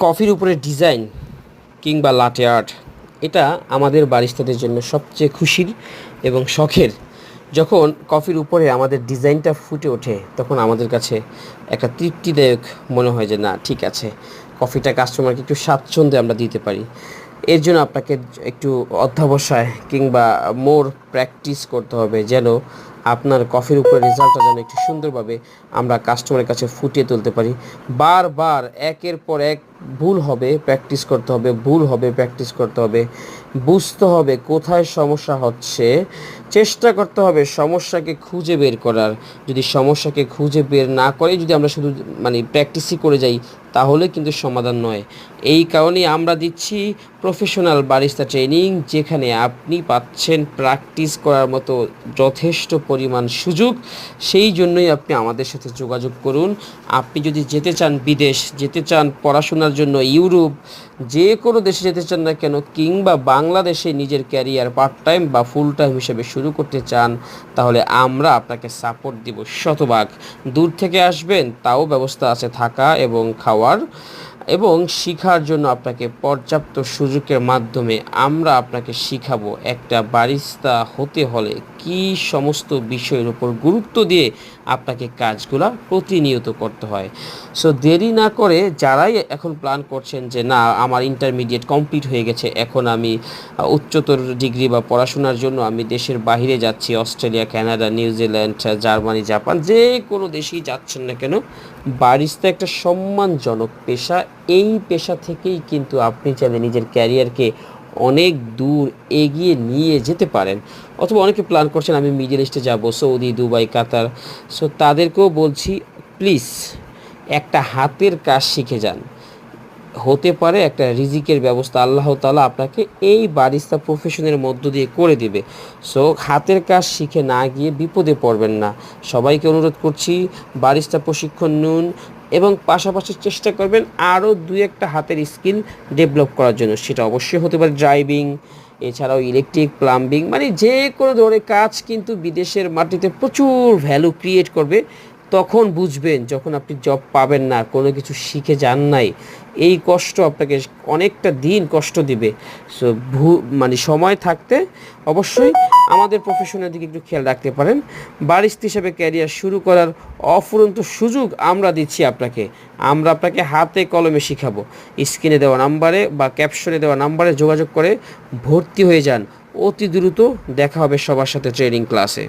কফির উপরে ডিজাইন কিংবা লাটে আর্ট এটা আমাদের বারিস্তাদের জন্য সবচেয়ে খুশির এবং শখের। যখন কফির উপরে আমাদের ডিজাইনটা ফুটে ওঠে তখন আমাদের কাছে একটা তৃপ্তিদায়ক মনে হয় যে না ঠিক আছে, কফিটা কাস্টমারকে একটু স্বাচ্ছন্দ্যে আমরা দিতে পারি। এর জন্য আপনাকে একটু অধ্যবসায় কিংবা মোর প্র্যাকটিস করতে হবে যেন আপনার কফির উপরে রেজাল্টটা যেন একটু সুন্দরভাবে আমরা কাস্টমারের কাছে ফুটিয়ে তুলতে পারি। বারবার একের পর এক ভুল হবে, প্র্যাকটিস করতে হবে, ভুল হবে, প্র্যাকটিস করতে হবে, বুঝতে হবে কোথায় সমস্যা হচ্ছে, চেষ্টা করতে হবে সমস্যাকে খুঁজে বের করার। যদি সমস্যাকে খুঁজে বের না করে যদি আমরা শুধু প্র্যাকটিসই করে যাই তাহলে কিন্তু সমাধান নয়। এই কারণেই আমরা দিচ্ছি প্রফেশনাল বারিস্তা ট্রেনিং, যেখানে আপনি পাচ্ছেন প্র্যাকটিস করার মতো যথেষ্ট পরিমাণ সুযোগ। সেই জন্যই আপনি আমাদের সাথে যোগাযোগ করুন। আপনি যদি যেতে চান বিদেশ, যেতে চান পড়াশোনার জন্য ইউরোপ, যে কোনো দেশে যেতে চান না কেন, কিংবা বাংলাদেশে নিজের ক্যারিয়ার পার্ট টাইম বা ফুল টাইম হিসেবে শুরু করতে চান, তাহলে আমরা আপনাকে সাপোর্ট দিব শতভাগ। দূর থেকে আসবেন তাও ব্যবস্থা আছে থাকা এবং খাওয়ার, এবং শেখার জন্য আপনাকে পর্যাপ্ত সুযোগের মাধ্যমে আমরা আপনাকে শিখাবো একটা বারিস্তা হতে হলে কী সমস্ত বিষয়ের উপর গুরুত্ব দিয়ে আপনাকে কাজগুলো প্রতিনিয়ত করতে হয়। সো দেরি না করে যারাই এখন প্ল্যান করছেন যে না আমার ইন্টারমিডিয়েট কমপ্লিট হয়ে গেছে, এখন আমি উচ্চতর ডিগ্রি বা পড়াশোনার জন্য আমি দেশের বাইরে যাচ্ছি, Australia, Canada, New Zealand, Germany, Japan, যে কোনো দেশেই যাচ্ছেন না কেন, বারিস্তা একটা সম্মানজনক পেশা। এই পেশা থেকেই কিন্তু আপনি চাইলে নিজের ক্যারিয়ারকে অনেক দূর এগিয়ে নিয়ে যেতে পারেন। অথবা অনেকে প্ল্যান করছেন আমি মিডল ইস্টে যাব, সৌদি, দুবাই, কাতার। সো তাদেরকেও বলছি প্লিজ একটা হাতের কাজ শিখে যান। হতে পারে একটা রিজিকের ব্যবস্থা আল্লাহ তাআলা আপনাকে এই বারিস্তা প্রফেশনের মধ্য দিয়ে করে দিবে। সো হাতের কাজ শিখে না গিয়ে বিপদে পড়বেন না। সবাইকে অনুরোধ করছি বারিস্তা প্রশিক্ষণ নিন এবং পাশাপাশি চেষ্টা করবেন আরও দুই একটা হাতের স্কিল ডেভেলপ করার জন্য। সেটা অবশ্যই হতে পারে ড্রাইভিং, এছাড়াও ইলেকট্রিক, প্লাম্বিং, যে কোনো ধরনের কাজ কিন্তু বিদেশের মাটিতে প্রচুর ভ্যালু ক্রিয়েট করবে। তখন বুঝবেন যখন আপনি জব পাবেন না, কোনো কিছু শিখে যান নাই, এই কষ্ট আপনাকে অনেকটা দিন কষ্ট দিবে। সো সময় থাকতে অবশ্যই আমাদের প্রফেশনের দিকে একটু খেয়াল রাখতে পারেন। বারিস্তা হিসেবে ক্যারিয়ার শুরু করার অফুরন্ত সুযোগ আমরা দিচ্ছি আপনাকে। আমরা আপনাকে হাতে কলমে শিখাবো। স্ক্রিনে দেওয়া নাম্বারে বা ক্যাপশনে দেওয়া নাম্বারে যোগাযোগ করে ভর্তি হয়ে যান। অতি দ্রুত দেখা হবে সবার সাথে ট্রেনিং ক্লাসে।